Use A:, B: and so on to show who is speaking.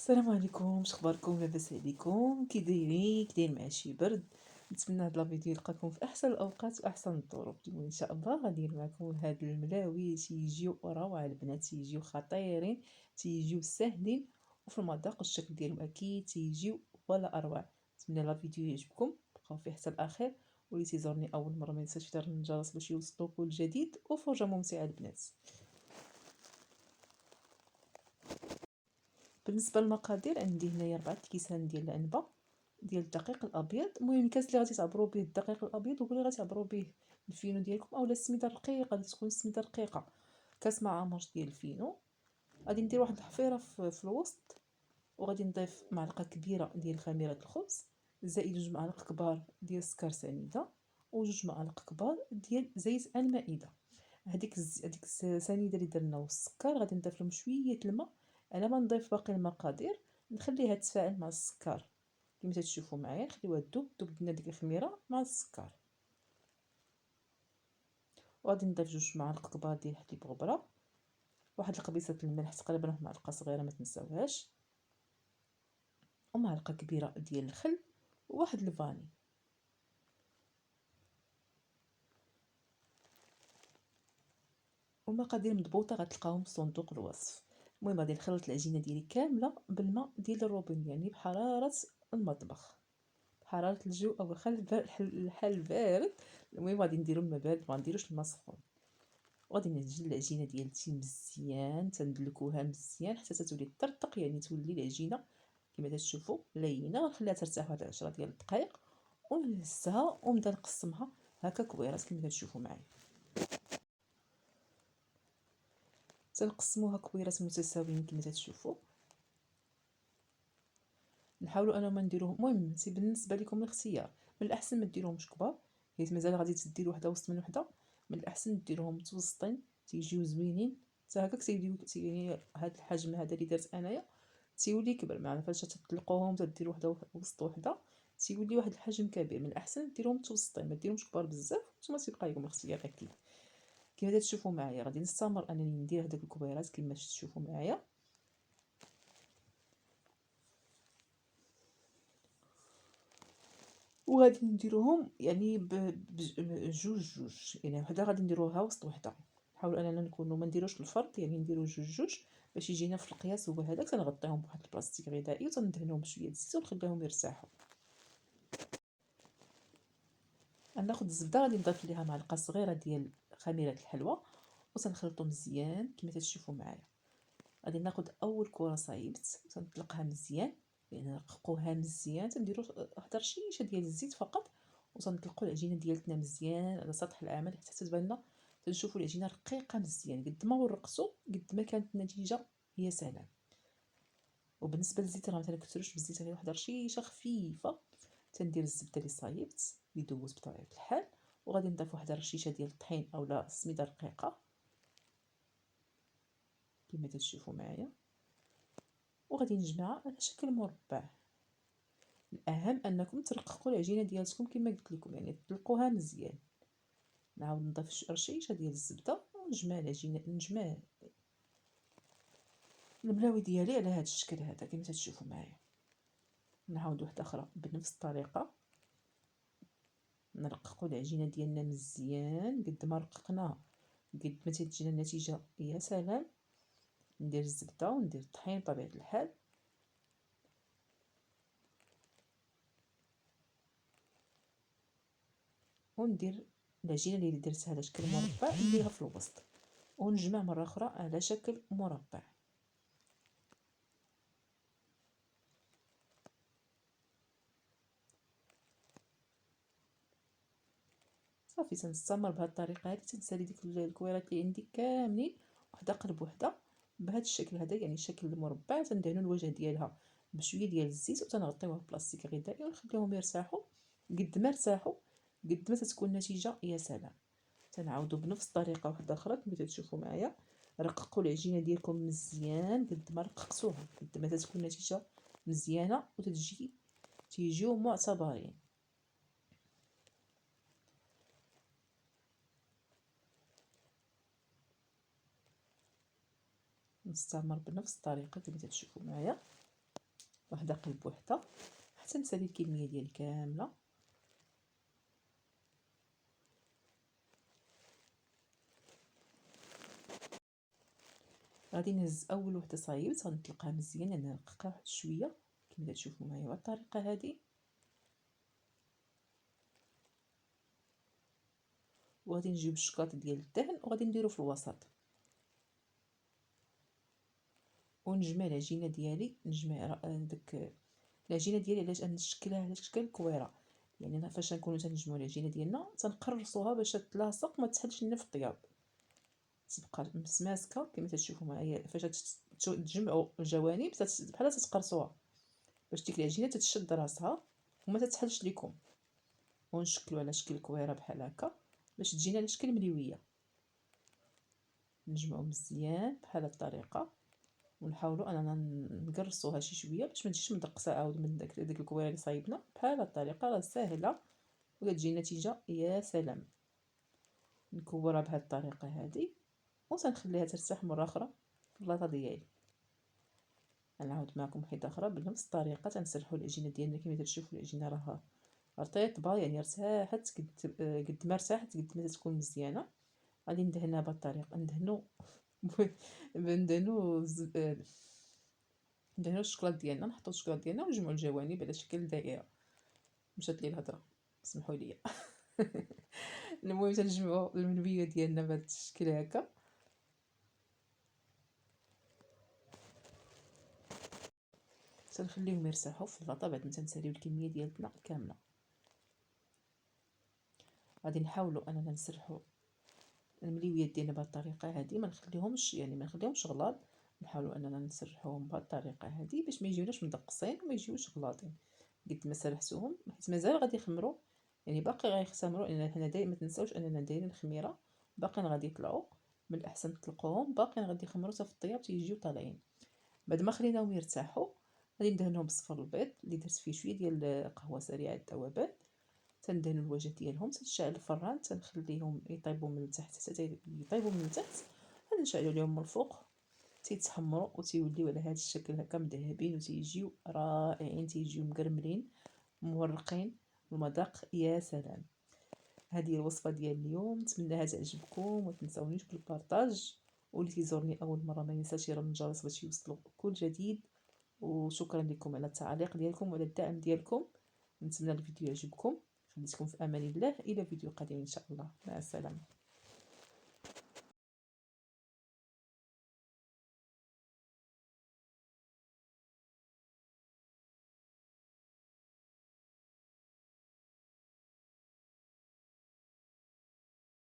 A: السلام عليكم، شخباركم؟ لاباس عليكم؟ كي دايرين؟ كي داير مع شي برد؟ نتمنى هاد لا فيديو يلقاكم في احسن الاوقات واحسن الظروف. اليوم ان شاء الله غادي ندير معكم هاد الملاوي تيجيو روعه البنات، تيجيو خطيرين، تيجيو ساهلين، وفي المذاق الشكل ديالهم اكيد تيجيو ولا اروع. نتمنى لا فيديو يعجبكم، بقاو فيه حتى الاخير. واللي تيزورني اول مره ما ينساش يدير الجرس باش يوصلو كل جديد، وفرجه ممتعه البنات. بالنسبه للمقادير، عندي هنايا 4 كيسان ديال العنبه ديال الدقيق الابيض. المهم الكاس اللي غادي تعبروا به الدقيق الابيض هو اللي غتعبروا به الفينو ديالكم، اولا السميده الرقيقه غادي تكون السميده رقيقه. كاس مع عمرش ديال الفينو. غادي ندير واحد الحفيره في الوسط، وغادي نضيف معلقه كبيره ديال خميره الخبز، زائد 2 معالق كبار ديال السكر سنيده، و2 معالق كبار ديال زيت المائده. هذيك السنيده اللي درنا والسكر غادي نضيف لهم شويه الماء على ما نضيف باقي المقادير، نخليها تتفاعل مع السكر كما تشوفوا معايا. نخليوها تذوب لنا ديك الخميره مع السكر. وغادي نضيف 2 معالق كبار ديال الحليب غبره، واحد القبيصه الملح تقريبا واحد معلقه صغيره ما تنساوهاش، ومعلقه كبيره ديال الخل، وواحد الفاني. والمقادير مضبوطه غتلقاهم في صندوق الوصف. المهم غادي نخلط العجينه ديالي كامله بالماء ديال الروبين، يعني بحراره المطبخ، بحراره الجو، او واخا الحال بارد. المهم غادي نديرو الماء بارد، ما نديروش الماء سخون. وغادي نعجن العجينه ديالتي مزيان، تندلكوها مزيان حتى تولي طرطق، يعني تولي العجينه كما تشوفوا لينه. غنخليها ترتاح واحد 10 ديال الدقائق ونهزها ونبدا نقسمها هكا كويرات كما تشوفوا معايا. تنقسموها كويرات متساويين كما تشوفوا. نحاولوا اننا ما نديروهم، المهم بالنسبه لكم الاختيار، من الاحسن ما ديروهمش كبار حيت مازال غادي تديروا وحده وسط من وحده. من الاحسن ديروهم متوسطين تيجيو زوينين. حتى هكاك تيولي هذا الحجم هذا اللي درت انايا تيولي كبر معنا. فاش تطلقوهم تديروا وحده وسط وحده تيولي واحد الحجم كبير. من الاحسن ديروهم متوسطين، ما ديروهمش كبار بزاف، ثم تيبقى لكم الاختيار اكيد. كما تشوفوا معايا غادي نستمر انني ندير هذوك الكبيرات كما تشوفوا معايا. وغادي نديروهم يعني بجوج، يعني وحده غادي نديروها وسط وحده. نحاولوا اننا نكونوا ما نديروش الفرط، يعني نديروا جوج باش يجينا في القياس هو هذاك. تنغطيهم بواحد البلاستيك غذائي وتندهنهم بشويه الزيت ونخليهم يرتاحوا. غناخذ الزبده، غادي نضيف ليها معلقه صغيره ديال خميره الحلوى وتنخلطو مزيان كما تشوفوا معايا. غادي ناخذ اول كره صايبت وتنطلقها مزيان، يعني نرققوها مزيان. تنديروا واحد رشيشه ديال الزيت فقط وتنطلقوا العجينه ديالتنا مزيان على سطح العمل حتى تبان لنا. تنشوفوا العجينه رقيقه مزيان. قد ما ورقتوا قد ما كانت النتيجه يا سلام. وبالنسبه للزيت راه ما تنكثروش بالزيت، غير واحد رشيشه خفيفه. تندير الزبده اللي صايبت اللي دوزت بطبيعه الحال، وغادي نضيف واحد رشيشه ديال الطحين اولا السميده رقيقه كما تشوفوا معايا. وغادي نجمعها على شكل مربع. الاهم انكم ترققوا العجينه ديالتكم كما قلت لكم، يعني تطلقوها مزيان. نعاود نضيف رشيشه ديال الزبده ونجمع العجينه، نجمع الملاوي ديالي على هذا الشكل هذا كما تشوفوا معايا. نعاود واحده اخرى بنفس الطريقه. نرققوا العجينه ديالنا مزيان. قد ما رققناها قد ما تجينا النتيجه يا سلام. ندير الزبده وندير الطحين بطبيعه الحال، وندير العجينه اللي درتها على شكل مربع نديرها في الوسط ونجمع مره اخرى على شكل مربع. صافي تنستمر بهذه الطريقه هذه. تنسالي ديك الكويرات اللي عندي كاملين وحده قلب وحده بهذا الشكل هذا، يعني الشكل المربع. تندهنوا الوجه ديالها بشويه ديال الزيت وتنغطيوها ببلاستيك غذائي ونخليهم يرتاحوا. قد ما ارتاحوا قد ما تتكون النتيجه يا سلام. تنعاودوا بنفس الطريقه واحده اخرى كما تشوفوا معايا. رققوا العجينه ديالكم مزيان. قد ما رققتوها قد ما تتكون النتيجه مزيانه تيجيو معتبرين. نستمر بنفس الطريقه كما تشوفوا معايا. وحده قلب وحده حتى نسالي الكميه ديالي كامله. غادي نهز اول وحده صايبت، غنطلقها مزيان، انا نرققها واحد شويه كما تشوفوا معايا بهذه الطريقه هذه. وغادي نجيب الشكلاط ديال الدهن وغادي نديرو في الوسط، ونجمع العجينه ديالي، نجمع داك العجينه ديالي علاش نشكلها على شكل الكويره. يعني انا فاش نكونوا تنجمعوا العجينه ديالنا تنقرصوها باش تلاصق ما تسحلش لنا في الطياب، تبقى ماسكه كما تشوفوا معايا. فاش تجمعوا الجوانب بحال تتقرصوها باش ديك العجينه تتشد راسها وما تتسحلش لكم. ونشكلوا على شكل كويره بحال هكا باش تجينا على شكل مليويه. نجمعوا مزيان بحال الطريقه، ونحاولوا اننا نقرصوها شي شويه باش ما تجيش مدقسه عاود من داك الكويره اللي صايبنا. بحال الطريقه راه ساهله وكتجي النتيجه يا سلام. نكورها بهذه الطريقه هذه وتنخليها ترتاح مره اخرى في البلاطه ديالي. نعاود معكم وحده اخرى بنفس الطريقه. تنسرحوا العجينه ديالنا كما تشوفوا العجينه راها رطيبه، يعني ارتاحت قد ما ارتاحت قد ما تكون مزيانه. غادي ندهنها بهذه الطريقه، ندهنو الشكلاط ديالنا، نحطو الشكلاط ديالنا ونجمعوا الجوانب على شكل دائره. مشات لي الهضره، سمحوا لي. المهم تنجمعوا الملويه ديالنا بهذا الشكل هكا. تنخليهم يرتاحوا في البلاطه بعد ما تنساليو الكميه ديالنا كامله. غادي نحاولوا اننا نسرحوا المليويات ديالنا بهذه الطريقه هذه، ما نخليهمش يعني ما نخليهمش غلاظ. نحاولوا اننا نسرحوهم بهذه الطريقه هذه باش ما يجيوناش مدقسين وما يجيوش غلاظين قد ما سرحتوهم، حيت مازال غادي يخمروا، يعني باقي غيختمروا. لان حنا دائما ما تنساوش اننا دايرين خميره، باقيين غادي يطلعوا. من الاحسن تطلقوهم باقيين غادي يخمروا حتى في الطياب تيجيو طالعين. بعد ما خليناهم يرتاحوا غادي ندهنهم بصفر البيض اللي درت فيه شويه ديال قهوه سريعه الذوبان. تندهنوا الوجه ديالهم، تنشعل الفران، تنخليهم يطيبوا من التحت حتى يطيبوا من التحت. غادي نشعلوا لهم من الفوق، تيتحمروا وتيوليو على هذا الشكل هكا مذهبين وتيجيو رائعين، تيجيو مقرملين مورقين المذاق يا سلام. هذه الوصفه ديال اليوم، نتمنىها تعجبكم وما تنساونيش بالبارطاج. واللي تيزورني اول مره ما ينساش يرن الجرس باش يوصلوا كل جديد. وشكرا لكم على التعليق ديالكم وعلى الدعم ديالكم. نتمنى الفيديو يعجبكم. خليكم في امان الله، الى فيديو قادم ان شاء الله. مع السلامه.